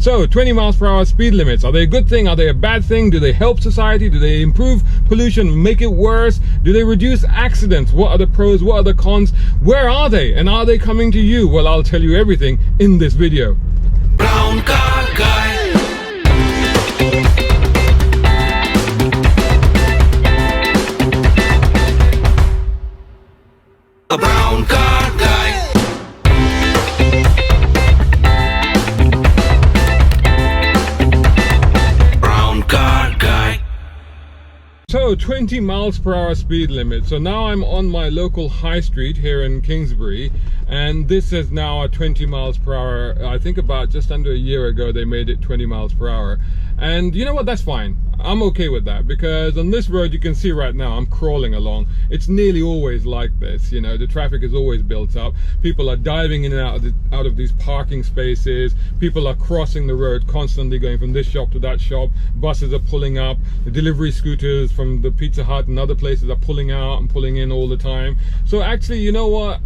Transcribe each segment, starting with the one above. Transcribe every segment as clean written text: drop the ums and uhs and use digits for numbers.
So 20 miles per hour speed limits, are they a good thing? Are they a bad thing? Do they help society? Do they improve pollution, make it worse? Do they reduce accidents? What are the pros? What are the cons? Where are they? And are they coming to you? Well, I'll tell you everything in this video. Brown car guy. A brown car guy. Brown car guy. So 20 miles per hour speed limit. So now I'm on my local high street here in Kingsbury, and this is now a 20 miles per hour. I think about just under a year ago they made it 20 miles per hour. And you know what, that's fine. I'm okay with that, because on this road you can see right now I'm crawling along. It's nearly always like this, you know, the traffic is always built up. People are diving in and out of these parking spaces. People are crossing the road constantly, going from this shop to that shop. Buses are pulling up. The delivery scooters from the Pizza Hut and other places are pulling out and pulling in all the time. So actually, you know what,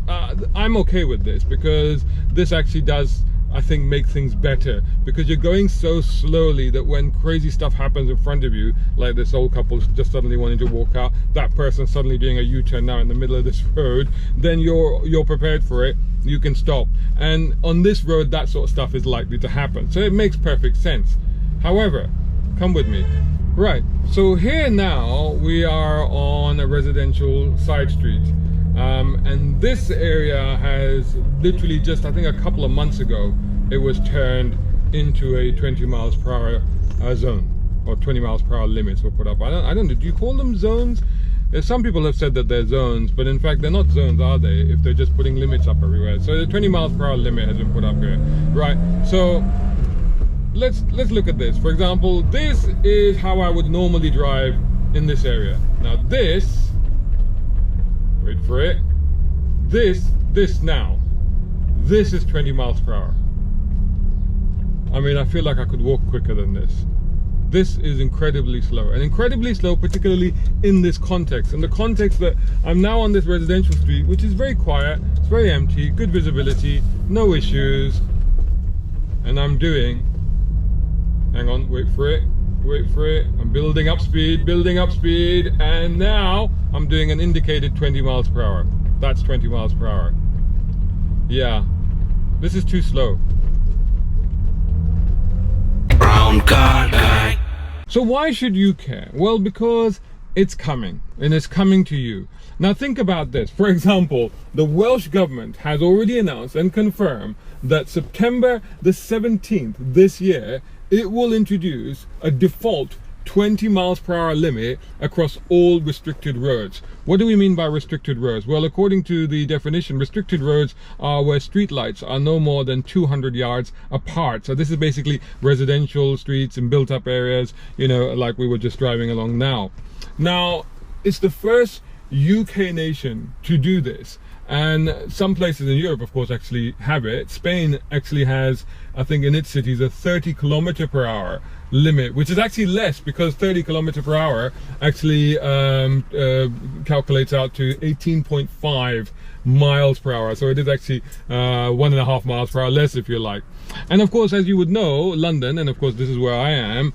I'm okay with this, because this actually does, I think, make things better, because you're going so slowly that when crazy stuff happens in front of you, like this old couple just suddenly wanting to walk out, that person suddenly doing a U-turn now in the middle of this road, then you're prepared for it. You can stop. And on this road, that sort of stuff is likely to happen. So it makes perfect sense. However, come with me. Right, so here now we are on a residential side street. And this area has literally just, I think a couple of months ago, it was turned into a 20 miles per hour zone, or 20 miles per hour limits were put up. I don't know, do you call them zones? Some people have said that they're zones, but in fact they're not zones, are they, if they're just putting limits up everywhere? So the 20 miles per hour limit has been put up here. Right, so let's look at this. For example, this is how I would normally drive in this area. Now this, wait for it, this now, this is 20 miles per hour. I mean, I feel like I could walk quicker than this. This is incredibly slow, and incredibly slow particularly in this context, in the context that I'm now on this residential street, which is very quiet, it's very empty, good visibility, no issues, and I'm doing, hang on, wait for it, I'm building up speed, and now I'm doing an indicated 20 miles per hour. That's 20 miles per hour. Yeah, this is too slow. Brown car guy. So why should you care? Well, because it's coming, and it's coming to you. Now think about this. For example, the Welsh government has already announced and confirmed that September the 17th this year, it will introduce a default 20 miles per hour limit across all restricted roads. What do we mean by restricted roads? Well, according to the definition, restricted roads are where street lights are no more than 200 yards apart. So this is basically residential streets and built up areas, you know, like we were just driving along now. Now, it's the first UK nation to do this. And some places in Europe, of course, actually have it. Spain actually has, I think in its cities, a 30 kilometer per hour limit, which is actually less, because 30 kilometer per hour actually calculates out to 18.5 miles per hour. So it is actually 1.5 miles per hour less, if you like. And of course, as you would know, London, and of course this is where I am,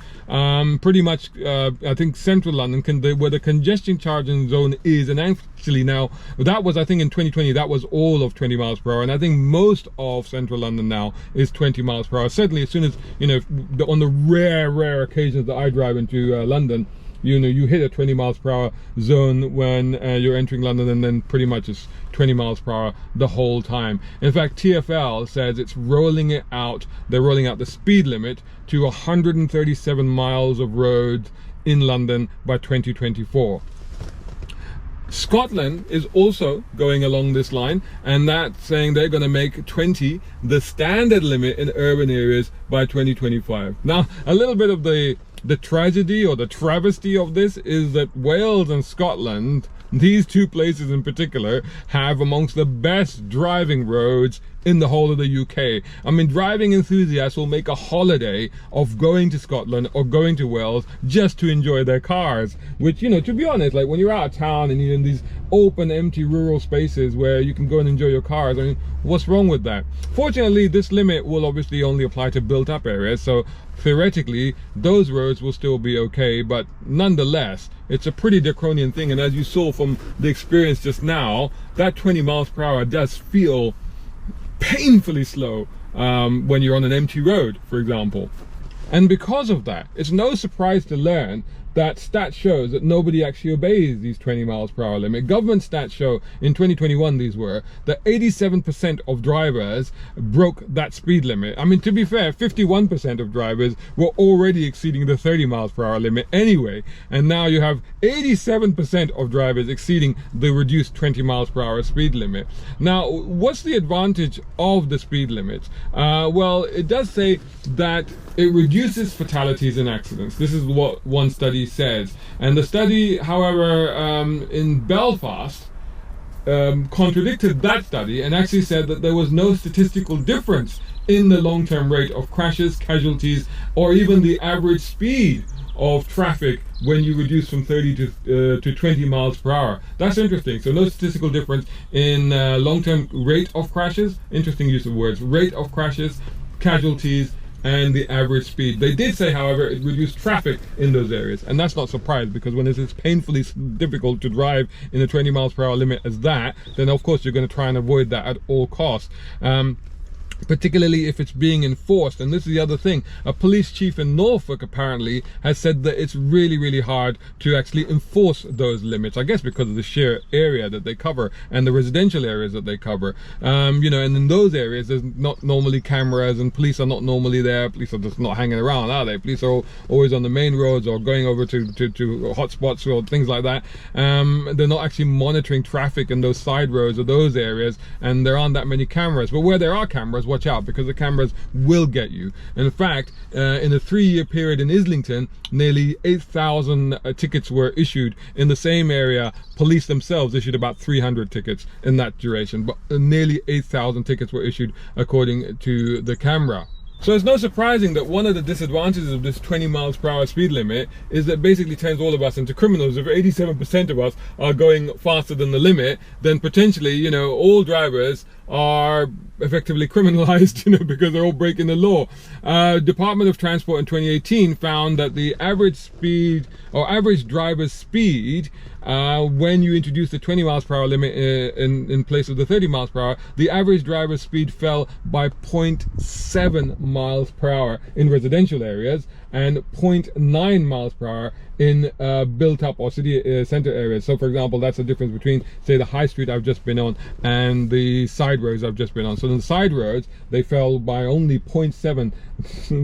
pretty much I think central London, where the congestion charging zone is, and actually now, that was, I think in 2020, that was all of 20 miles per hour, and I think most of central London now is 20 miles per hour. Certainly as soon as, you know, on the rare occasions that I drive into London, you know, you hit a 20 miles per hour zone when you're entering London, and then pretty much it's 20 miles per hour the whole time. In fact, TfL says it's rolling it out, they're rolling out the speed limit to 137 miles of road in London by 2024. Scotland is also going along this line, and that's saying they're going to make 20 the standard limit in urban areas by 2025. Now, a little bit of the tragedy or the travesty of this is that Wales and Scotland, these two places in particular, have amongst the best driving roads in the whole of the UK. I mean, driving enthusiasts will make a holiday of going to Scotland or going to Wales just to enjoy their cars, which, you know, to be honest, like when you're out of town and you're in these open, empty rural spaces where you can go and enjoy your cars, I mean, what's wrong with that? Fortunately, this limit will obviously only apply to built up areas, so theoretically those roads will still be okay, but nonetheless it's a pretty draconian thing. And as you saw from the experience just now, that 20 miles per hour does feel painfully slow when you're on an empty road, for example. And because of that, it's no surprise to learn that stats shows that nobody actually obeys these 20 miles per hour limit. Government stats show, in 2021 these were, that 87% of drivers broke that speed limit. I mean, to be fair, 51% of drivers were already exceeding the 30 miles per hour limit anyway. And now you have 87% of drivers exceeding the reduced 20 miles per hour speed limit. Now, what's the advantage of the speed limits? Well, it does say that it reduces fatalities and accidents. This is what one study says. And the study, however, in Belfast contradicted that study and actually said that there was no statistical difference in the long-term rate of crashes, casualties, or even the average speed of traffic when you reduce from 30 to 20 miles per hour. That's interesting. So no statistical difference in long-term rate of crashes, interesting use of words, rate of crashes, casualties, and the average speed. They did say, however, it reduced traffic in those areas, and that's not surprised, because when it's as painfully difficult to drive in a 20 miles per hour limit as that, then of course you're going to try and avoid that at all costs. Particularly if it's being enforced. And this is the other thing, a police chief in Norfolk apparently has said that it's really hard to actually enforce those limits, I guess because of the sheer area that they cover and the residential areas that they cover. You know, and in those areas there's not normally cameras, and police are not normally there. Police are just not hanging around, are they? Police are always on the main roads or going over to hotspots or things like that. They're not actually monitoring traffic in those side roads or those areas, and there aren't that many cameras. But where there are cameras, watch out, because the cameras will get you. In fact, in a 3-year period in Islington, nearly 8,000 tickets were issued. In the same area, police themselves issued about 300 tickets in that duration, but nearly 8,000 tickets were issued according to the camera. So it's no surprising that one of the disadvantages of this 20 miles per hour speed limit is that basically turns all of us into criminals. If 87% of us are going faster than the limit, then potentially, you know, all drivers are effectively criminalized, you know, because they're all breaking the law. Department of Transport in 2018 found that the average speed, or average driver's speed, when you introduce the 20 miles per hour limit in place of the 30 miles per hour, the average driver's speed fell by 0.7 miles per hour in residential areas and 0.9 miles per hour in built up or city center areas. So for example, that's the difference between, say, the high street I've just been on and the side roads I've just been on. So in the side roads they fell by only 0.7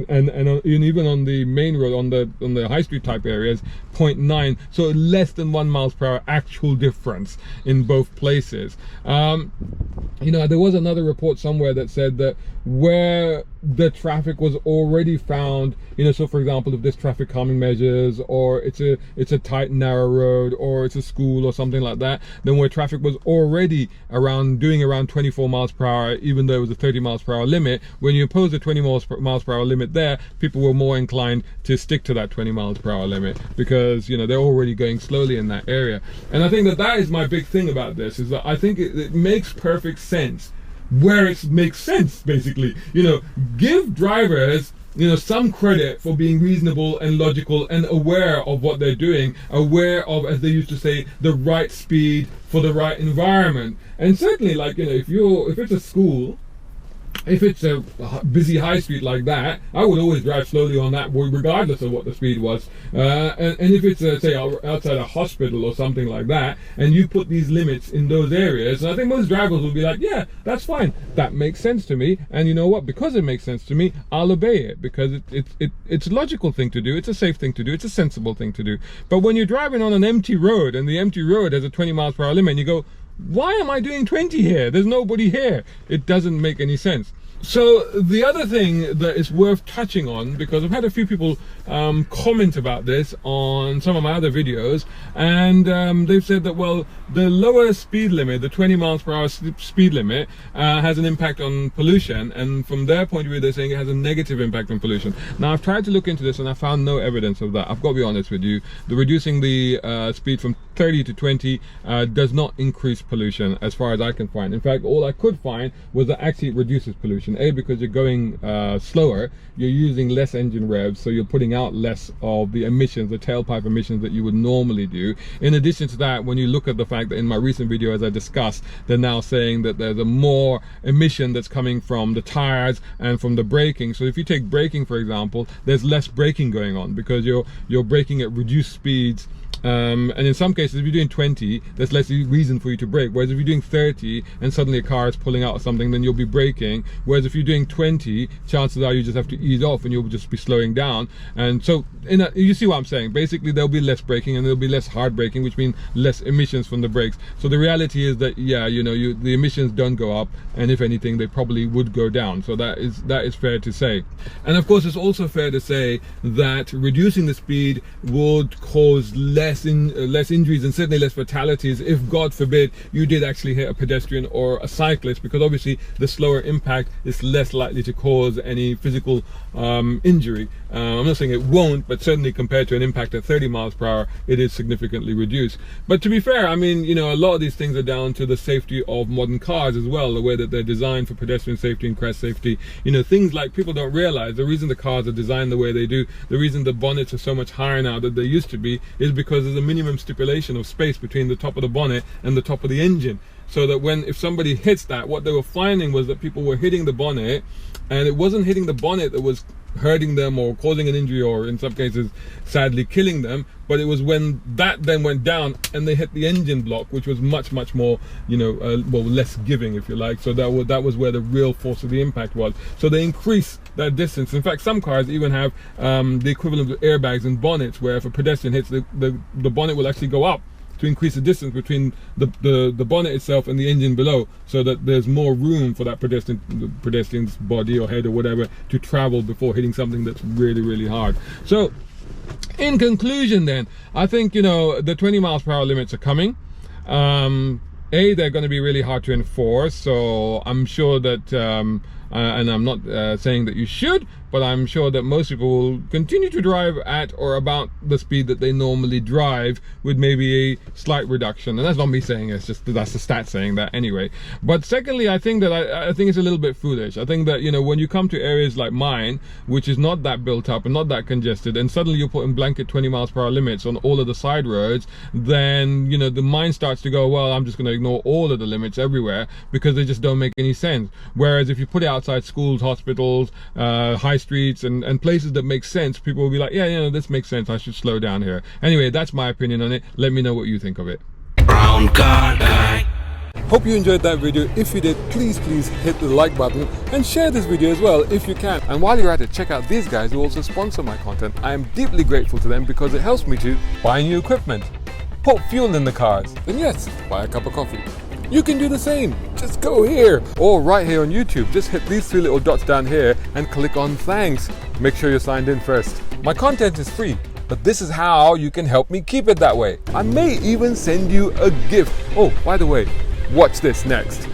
and even on the main road, on the high street type areas, 0.9. So less than 1 miles per hour actual difference in both places. You know, there was another report somewhere that said that where the traffic was already found, you know, so for example, if there's traffic calming measures, or it's a tight narrow road, or it's a school or something like that, then where traffic was already doing around 24 miles per hour, even though it was a 30 miles per hour limit, when you impose a 20 miles per hour limit there, people were more inclined to stick to that 20 miles per hour limit, because, you know, they're already going slowly in that area. And I think that is my big thing about this, is that I think it makes perfect sense where it makes sense, basically. You know, give drivers, you know, some credit for being reasonable and logical and aware of what they're doing, aware of, as they used to say, the right speed for the right environment. And certainly, like, you know, if it's a school, if it's a busy high street like that, I would always drive slowly on that, regardless of what the speed was. And if it's, say, outside a hospital or something like that, and you put these limits in those areas, and I think most drivers will be like, yeah, that's fine. That makes sense to me. And you know what? Because it makes sense to me, I'll obey it, because it's a logical thing to do. It's a safe thing to do. It's a sensible thing to do. But when you're driving on an empty road, and the empty road has a 20 miles per hour limit, and you go, why am I doing 20 here? There's nobody here. It doesn't make any sense. So the other thing that is worth touching on, because I've had a few people comment about this on some of my other videos, and they've said that, well, the lower speed limit, the 20 miles per hour speed limit, has an impact on pollution, and from their point of view they're saying it has a negative impact on pollution. Now I've tried to look into this and I found no evidence of that. I've got to be honest with you. The reducing the speed from 30 to 20 does not increase pollution as far as I can find. In fact, all I could find was that actually it reduces pollution. A, because you're going slower, you're using less engine revs, so you're putting out less of the emissions, the tailpipe emissions that you would normally do. In addition to that, when you look at the fact that in my recent video, as I discussed, they're now saying that there's a more emission that's coming from the tires and from the braking. So if you take braking, for example, there's less braking going on because you're braking at reduced speeds. And in some cases, if you're doing 20, there's less reason for you to brake. Whereas if you're doing 30 and suddenly a car is pulling out or something, then you'll be braking. Whereas if you're doing 20, chances are you just have to ease off and you'll just be slowing down. And so you see what I'm saying. Basically, there'll be less braking and there'll be less hard braking, which means less emissions from the brakes. So the reality is that, yeah, the emissions don't go up, and if anything, they probably would go down. So that is fair to say. And of course, it's also fair to say that reducing the speed would cause less injuries and certainly less fatalities if, God forbid, you did actually hit a pedestrian or a cyclist, because obviously the slower impact is less likely to cause any physical injury. I'm not saying it won't, but certainly compared to an impact at 30 miles per hour, it is significantly reduced. But to be fair, I mean, a lot of these things are down to the safety of modern cars as well, the way that they're designed for pedestrian safety and crash safety. Things like people don't realize the reason the cars are designed the way they do, the reason the bonnets are so much higher now than they used to be, is because there's a minimum stipulation of space between the top of the bonnet and the top of the engine. So that if somebody hits that, what they were finding was that people were hitting the bonnet, and it wasn't hitting the bonnet that was hurting them or causing an injury, or in some cases sadly killing them, but it was when that then went down and they hit the engine block, which was much more less giving, if you like. So that was where the real force of the impact was. So they increase that distance. In fact, some cars even have the equivalent of airbags and bonnets, where if a pedestrian hits the bonnet will actually go up to increase the distance between the bonnet itself and the engine below, so that there's more room for that pedestrian's body or head or whatever to travel before hitting something that's really hard. So in conclusion then, I think the 20 miles per hour limits are coming. They're going to be really hard to enforce, so I'm sure that and I'm not saying that you should, but I'm sure that most people will continue to drive at or about the speed that they normally drive, with maybe a slight reduction. And that's not me saying it, it's just that's the stats saying that anyway. But secondly, I think that I think it's a little bit foolish. I think that when you come to areas like mine, which is not that built up and not that congested, and suddenly you're putting blanket 20 miles per hour limits on all of the side roads, then the mind starts to go, well, I'm just going to ignore all of the limits everywhere because they just don't make any sense. Whereas if you put it outside schools, hospitals, high streets and places that make sense, people will be like, yeah, this makes sense, I should slow down here. Anyway, that's my opinion on it. Let me know what you think of it. Brown car guy. Hope you enjoyed that video. If you did, please hit the like button and share this video as well if you can. And while you're at it, check out these guys who also sponsor my content. I am deeply grateful to them because it helps me to buy new equipment, put fuel in the cars, and yes, buy a cup of coffee. You can do the same. Just go here or right here on YouTube. Just hit these three little dots down here and click on thanks. Make sure you're signed in first. My content is free, but this is how you can help me keep it that way. I may even send you a gift. Oh, by the way, watch this next.